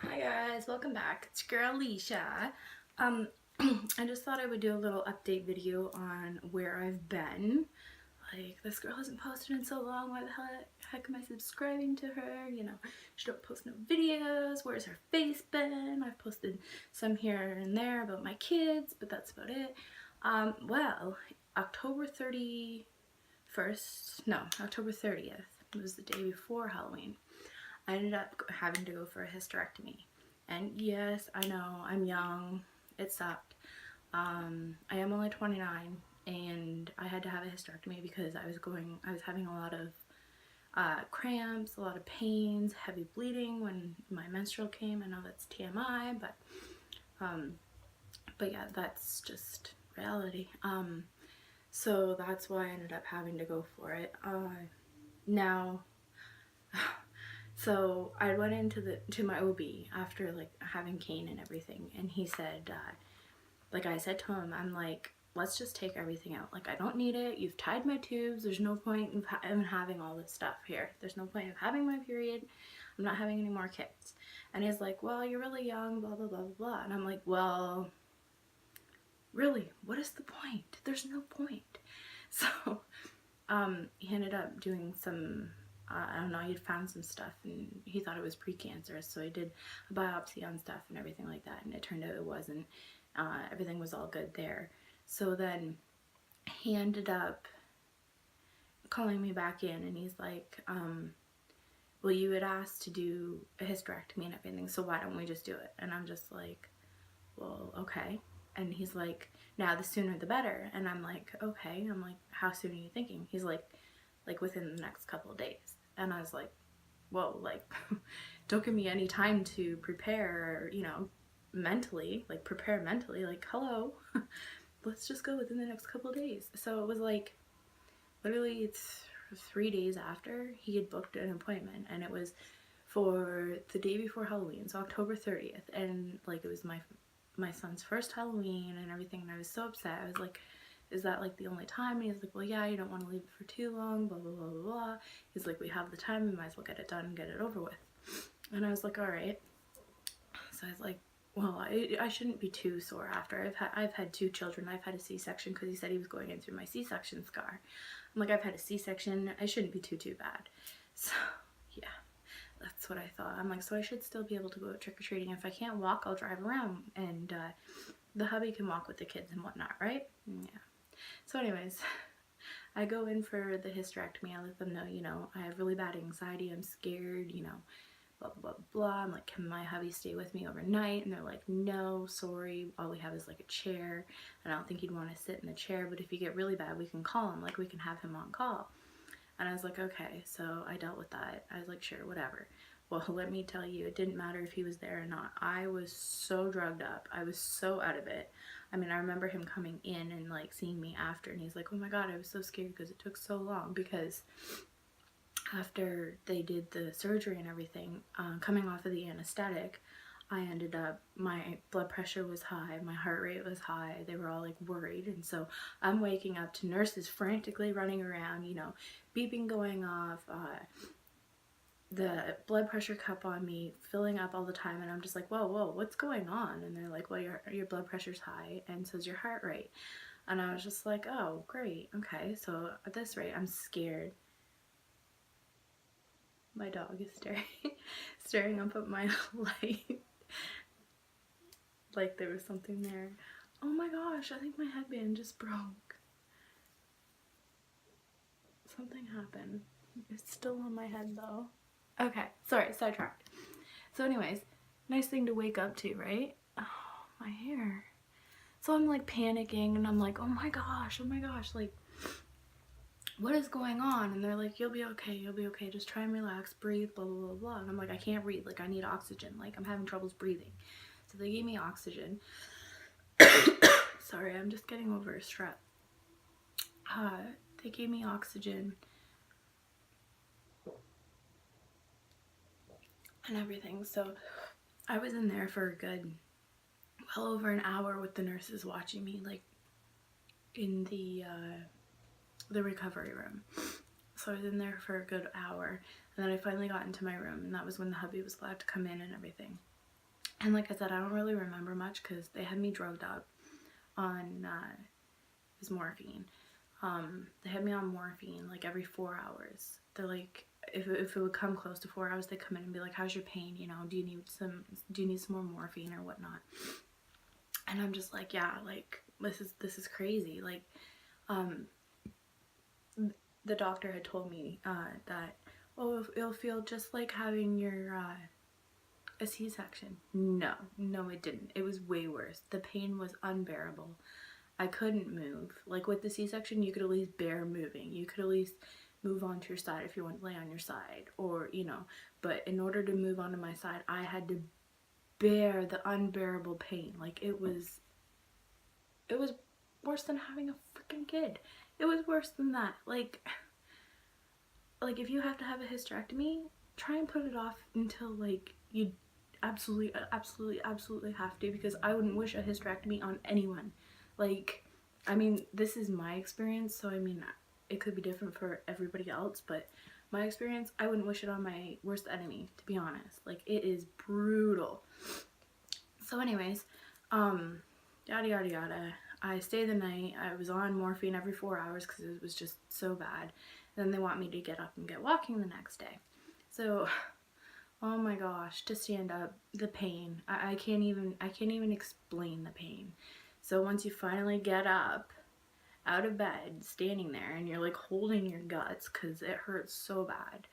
Hi guys, welcome back. It's your girl Alicia. I just thought I would do a little update video on where I've been. Like, this girl hasn't posted in so long. Why the heck am I subscribing to her? You know, she don't post no videos. Where's her face been? I've posted some here and there about my kids, but that's about it. Well, October 31st, no, October 30th was the day before Halloween. I ended up having to go for a hysterectomy. And yes, I know, I'm young. It sucked. I am only 29 and I had to have a hysterectomy because I was having a lot of cramps, a lot of pains, heavy bleeding when my menstrual came. I know that's TMI, but yeah, that's just reality. So that's why I ended up having to go for it. Now, so I went into my OB after like having cane and everything, and he said, like I said to him, I'm like, let's just take everything out. Like, I don't need it. You've tied my tubes. There's no point in having all this stuff here. There's no point in having my period. I'm not having any more kids. And he's like, well, you're really young, blah, blah, blah, blah, blah. And I'm like, well, really, what is the point? There's no point. So he ended up doing some, I don't know, he had found some stuff and he thought it was precancerous, so he did a biopsy on stuff and everything like that, and it turned out it wasn't. Everything was all good there. So then he ended up calling me back in and he's like, well, you had asked to do a hysterectomy and everything, so why don't we just do it? And I'm just like, well, okay. And he's like, now the sooner the better. And I'm like, okay. I'm like, how soon are you thinking? He's like within the next couple of days. And I was like, whoa, like, don't give me any time to prepare, you know, mentally, like prepare mentally, like, hello, let's just go within the next couple of days. So it was like, literally it's 3 days after he had booked an appointment, and it was for the day before Halloween, so October 30th, and like it was my son's first Halloween and everything, and I was so upset. I was like, is that like the only time? And he's like, well, yeah, you don't want to leave it for too long, blah, blah, blah, blah, blah. He's like, we have the time, we might as well get it done and get it over with. And I was like, all right. So I was like, well, I shouldn't be too sore after. I've had 2 children. I've had a C-section because he said he was going in through my C-section scar. I'm like, I've had a C-section. I shouldn't be too bad. So yeah, that's what I thought. I'm like, so I should still be able to go trick-or-treating. If I can't walk, I'll drive around, and the hubby can walk with the kids and whatnot, right? Yeah. So anyways, I go in for the hysterectomy. I let them know, you know, I have really bad anxiety. I'm scared, you know, blah, blah, blah, blah. I'm like, can my hubby stay with me overnight? And they're like, no, sorry. All we have is like a chair. And I don't think he'd want to sit in the chair. But if you get really bad, we can call him. Like, we can have him on call. And I was like, okay. So I dealt with that. I was like, sure, whatever. Well, let me tell you, it didn't matter if he was there or not. I was so drugged up. I was so out of it. I mean, I remember him coming in and like seeing me after, and he's like, oh my God, I was so scared because it took so long, because after they did the surgery and everything, coming off of the anesthetic, I ended up, my blood pressure was high, my heart rate was high, they were all like worried, and so I'm waking up to nurses frantically running around, you know, beeping going off, the blood pressure cup on me filling up all the time, and I'm just like, whoa, what's going on? And they're like, well, your blood pressure's high, and so's your heart rate. And I was just like, oh, great, okay, so at this rate, I'm scared. My dog is staring up at my light, like there was something there. Oh my gosh, I think my headband just broke. Something happened. It's still on my head though. Okay, sorry, sidetracked. So anyways, nice thing to wake up to, right? Oh, my hair. So I'm like panicking and I'm like, oh my gosh, like, what is going on? And they're like, you'll be okay, just try and relax, breathe, blah, blah, blah, blah. And I'm like, I can't breathe, like I need oxygen, like I'm having troubles breathing. So they gave me oxygen. Sorry, I'm just getting over a strep. They gave me oxygen and everything. So I was in there for a good, well over an hour with the nurses watching me, like in the recovery room. So I was in there for a good hour, and then I finally got into my room, and that was when the hubby was allowed to come in and everything. And like I said, I don't really remember much because they had me drugged up on this morphine. They had me on morphine like every 4 hours. They're like, if it would come close to 4 hours, they come in and be like, how's your pain? You know, do you need some more morphine or whatnot? And I'm just like, yeah, like this is crazy. Like, the doctor had told me that, oh, it'll feel just like having your a C-section. No, it didn't. It was way worse. The pain was unbearable. I couldn't move. Like with the C-section, you could at least bear moving. You could at least move onto your side if you want to lay on your side, or, you know, but in order to move onto my side, I had to bear the unbearable pain. Like it was worse than having a freaking kid. It was worse than that. Like if you have to have a hysterectomy, try and put it off until like you absolutely have to, because I wouldn't wish a hysterectomy on anyone. Like, I mean, this is my experience, so I mean, it could be different for everybody else, but my experience, I wouldn't wish it on my worst enemy, to be honest. Like, it is brutal. So anyways, yada yada yada. I stayed the night. I was on morphine every 4 hours because it was just so bad. And then they want me to get up and get walking the next day. So, oh my gosh, to stand up, the pain. I can't even explain the pain. So once you finally get up out of bed, standing there, and you're like holding your guts because it hurts so bad,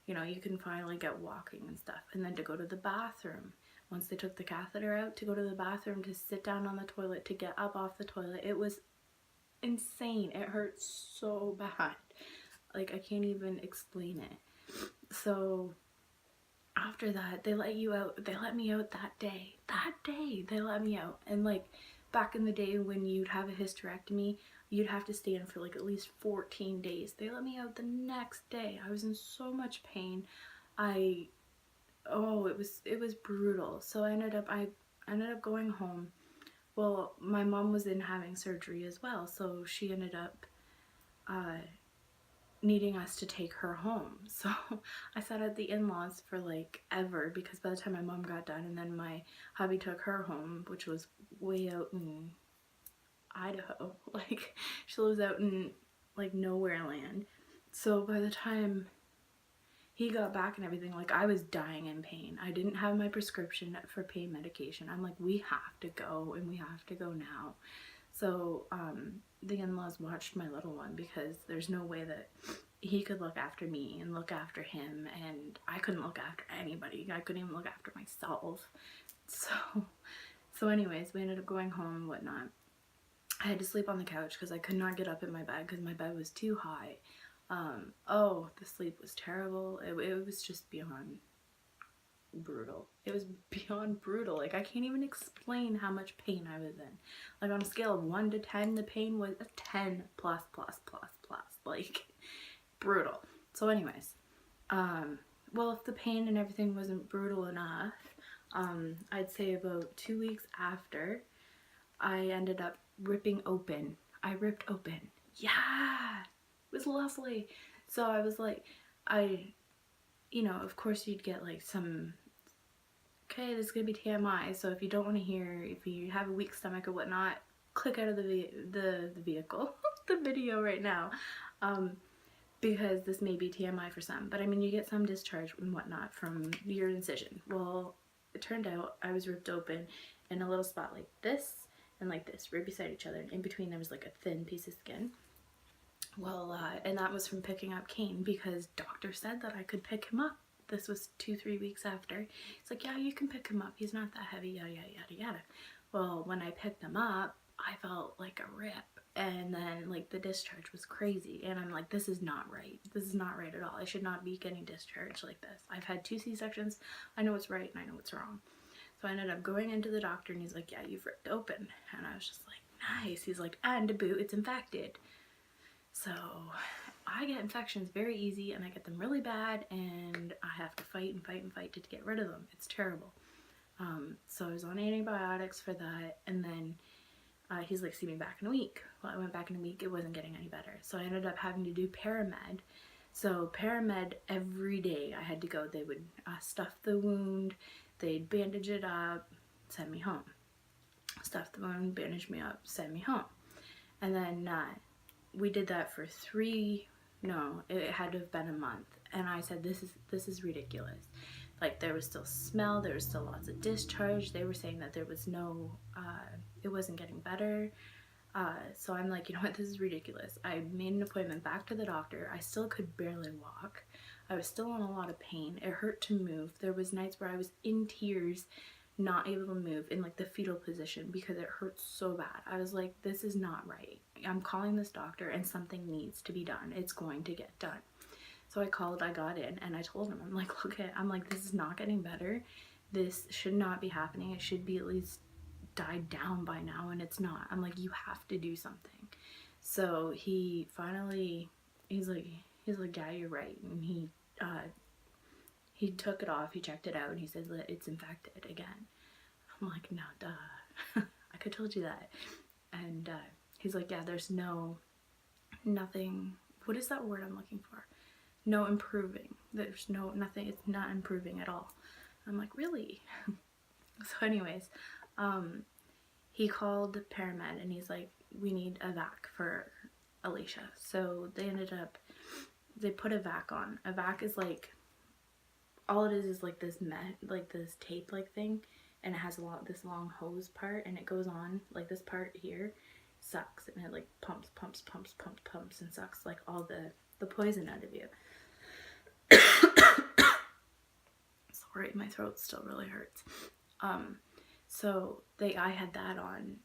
you know, you can finally get walking and stuff. And then to go to the bathroom, once they took the catheter out, to go to the bathroom, to sit down on the toilet, to get up off the toilet, it was insane. It hurt so bad. Like, I can't even explain it. So after that, they let you out. They let me out that day. They let me out. And like back in the day when you'd have a hysterectomy, you'd have to stay in for like at least 14 days. They let me out the next day. I was in so much pain. It was brutal. So I ended up going home. Well, my mom was in having surgery as well, so she ended up needing us to take her home. So I sat at the in-laws for like ever, because by the time my mom got done, and then my hubby took her home, which was way out in Idaho. Like, she lives out in like nowhere land. So by the time he got back and everything, like, I was dying in pain. I didn't have my prescription for pain medication. I'm like, we have to go, and we have to go now. So the in-laws watched my little one, because there's no way that he could look after me and look after him, and I couldn't look after anybody. I couldn't even look after myself. So anyways, we ended up going home and whatnot. I had to sleep on the couch because I could not get up in my bed because my bed was too high. The sleep was terrible. It was just beyond brutal. It was beyond brutal. Like, I can't even explain how much pain I was in. Like, on a scale of 1 to 10, the pain was a 10 plus. Like, brutal. So anyways, well, if the pain and everything wasn't brutal enough, I'd say about 2 weeks after, I ended up ripping open. I ripped open. Yeah! It was lovely. So I was like, you know, of course you'd get like some, okay, this is gonna be TMI, so if you don't want to hear, if you have a weak stomach or whatnot, click out of the vehicle, the video right now, because this may be TMI for some. But I mean, you get some discharge and whatnot from your incision. Well, it turned out I was ripped open in a little spot like this and like this, right beside each other, and in between there was like a thin piece of skin. Well, and that was from picking up Kane, because doctor said that I could pick him up. This was 2-3 weeks after. He's like, yeah, you can pick him up. He's not that heavy, yada, yada, yada, yada. Well, when I picked him up, I felt like a rip. And then, like, the discharge was crazy. And I'm like, this is not right. This is not right at all. I should not be getting discharged like this. I've had 2 C-sections. I know what's right and I know what's wrong. So I ended up going into the doctor, and he's like, yeah, you've ripped open. And I was just like, nice. He's like, and to boot, it's infected. So I get infections very easy, and I get them really bad, and I have to fight to get rid of them. It's terrible. So I was on antibiotics for that, and then he's like, see me back in a week. Well, I went back in a week. It wasn't getting any better. So I ended up having to do paramed. So paramed, every day I had to go. They would stuff the wound, they'd bandage it up, send me home. Stuff the wound, bandage me up, send me home. And then we did that for it had to have been a month. And I said, this is ridiculous. Like, there was still smell, there was still lots of discharge. They were saying that there was it wasn't getting better. So I'm like, you know what, this is ridiculous. I made an appointment back to the doctor. I still could barely walk. I was still in a lot of pain. It hurt to move. There was nights where I was in tears, not able to move in like the fetal position because it hurt so bad. I was like, this is not right. I'm calling this doctor and something needs to be done. It's going to get done. So I called, I got in, and I told him, I'm like, look, this is not getting better. This should not be happening. It should be at least died down by now, and it's not. I'm like, you have to do something. So he finally, he's like, yeah, you're right. And he took it off, he checked it out, and he said that it's infected again. I'm like, no, duh. I could told you that. And he's like, yeah, there's nothing, what is that word I'm looking for? No improving. There's nothing, it's not improving at all. I'm like, really? So anyways, he called the paramed and he's like, we need a vac for Alicia. So they put a vac on. A vac is like, all it is like this this tape like thing, and it has this long hose part, and it goes on like this part here sucks, and it like pumps and sucks like all the poison out of you. Sorry, my throat still really hurts. So I had that on.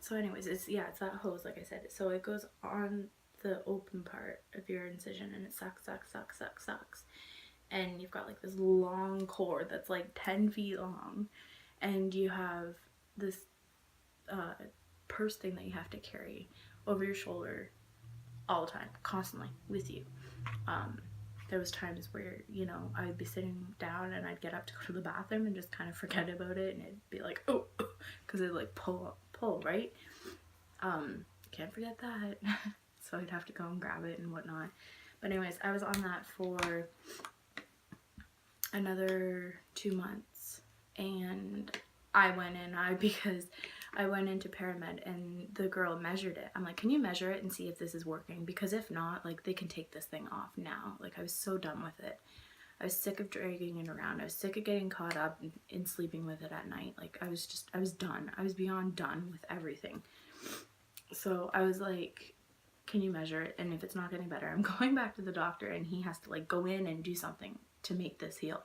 So anyways, it's that hose, like I said. So it goes on the open part of your incision, and it sucks. And you've got like this long cord that's like 10 feet long, and you have this purse thing that you have to carry over your shoulder all the time, constantly with you. There was times where, I'd be sitting down and I'd get up to go to the bathroom and just kind of forget about it, and it'd be like, oh, because it'd like pull, right? Can't forget that. So I'd have to go and grab it and whatnot. But anyways, I was on that for another 2 months, and I went into paramed, and the girl measured it. I'm like, can you measure it and see if this is working? Because if not, like, they can take this thing off now. Like, I was so done with it. I was sick of dragging it around. I was sick of getting caught up in sleeping with it at night. Like, I was done. I was beyond done with everything. So I was like, can you measure it? And if it's not getting better, I'm going back to the doctor, and he has to like go in and do something to make this heal.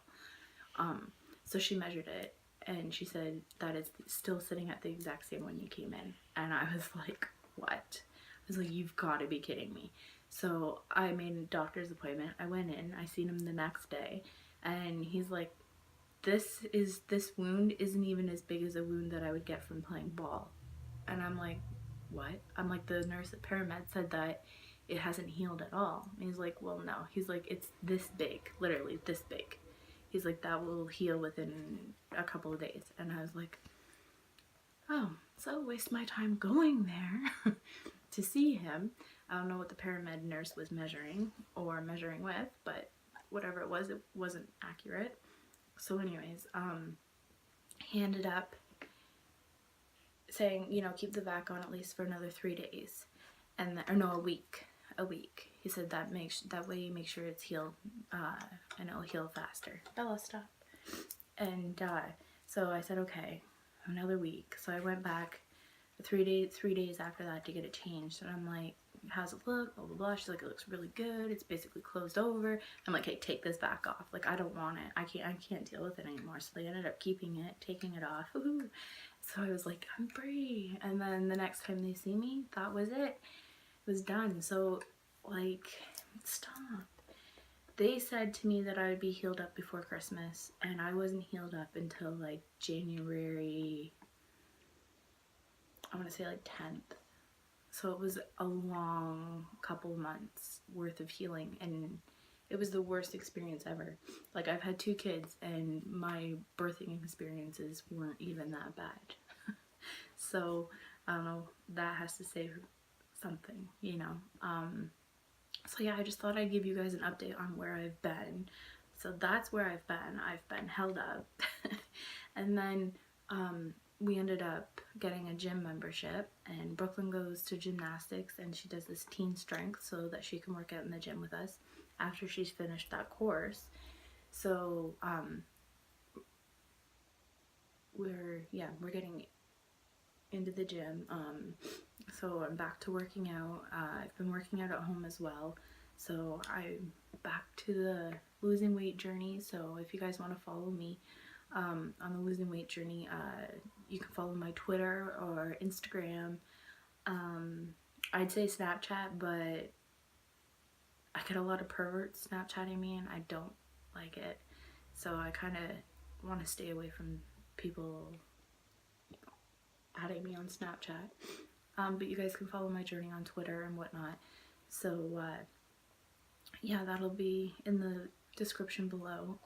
So she measured it, and she said that it's still sitting at the exact same when you came in. And I was like, what? I was like, you've got to be kidding me. So I made a doctor's appointment. I went in, I seen him the next day, and he's like, this wound isn't even as big as a wound that I would get from playing ball. And I'm like, what? I'm like, the nurse at paramed said that it hasn't healed at all. And he's like, well, no. He's like, it's this big, literally this big. He's like, that will heal within a couple of days. And I was like, oh, so waste my time going there to see him. I don't know what the paramed nurse was measuring with, but whatever it wasn't accurate. So anyways, he ended up saying, keep the vac on at least for another 3 days, a week. He said that way you make sure it's healed, and it'll heal faster. Bella, stop. And so I said, okay, another week. So I went back 3 days after that to get it changed, and I'm like, how's it look? Blah blah blah. She's like, it looks really good. It's basically closed over. I'm like, hey, take this back off. Like, I don't want it. I can't deal with it anymore. So they ended up taking it off. Woo-hoo. So I was like, I'm free. And then the next time they see me, that was it. It was done. So, like, stop. They said to me that I would be healed up before Christmas, and I wasn't healed up until like January, I want to say like 10th. So it was a long couple months worth of healing, and it was the worst experience ever. Like, I've had 2 kids, and my birthing experiences weren't even that bad. So, I don't know, that has to say something, So yeah, I just thought I'd give you guys an update on where I've been. So that's where I've been. I've been held up. And then we ended up getting a gym membership, and Brooklyn goes to gymnastics and she does this teen strength so that she can work out in the gym with us after she's finished that course. So we're getting into the gym. So I'm back to working out. I've been working out at home as well, so I'm back to the losing weight journey. So if you guys want to follow me on the losing weight journey, you can follow my Twitter or Instagram. I'd say Snapchat, but I get a lot of perverts Snapchatting me and I don't like it, so I kind of want to stay away from people adding me on Snapchat. But you guys can follow my journey on Twitter and whatnot. So yeah, that'll be in the description below.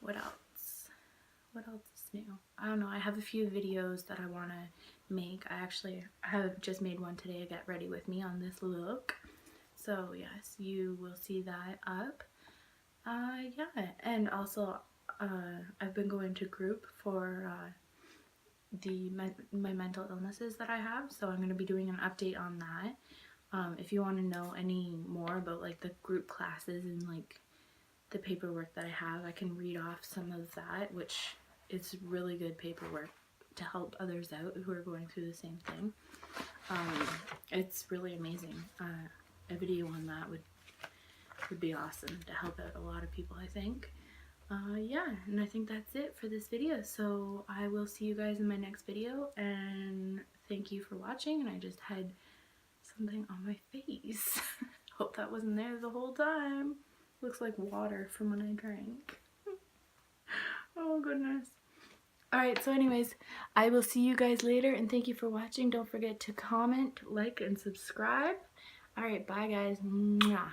What else? What else is new? I don't know. I have a few videos that I want to make. I have just made one today to get ready with me on this look. So yes, you will see that up. Yeah, and also I've been going to group for my mental illnesses that I have, so I'm going to be doing an update on that. If you want to know any more about like the group classes and like the paperwork that I have, I can read off some of that, which is really good paperwork to help others out who are going through the same thing. It's really amazing. A video on that would be awesome to help out a lot of people, I think. Yeah, and I think that's it for this video, so I will see you guys in my next video, and thank you for watching. And I just had something on my face. Hope that wasn't there the whole time. Looks like water from when I drank. Oh goodness. Alright, so anyways, I will see you guys later, and thank you for watching. Don't forget to comment, like, and subscribe. Alright, bye guys. Mwah.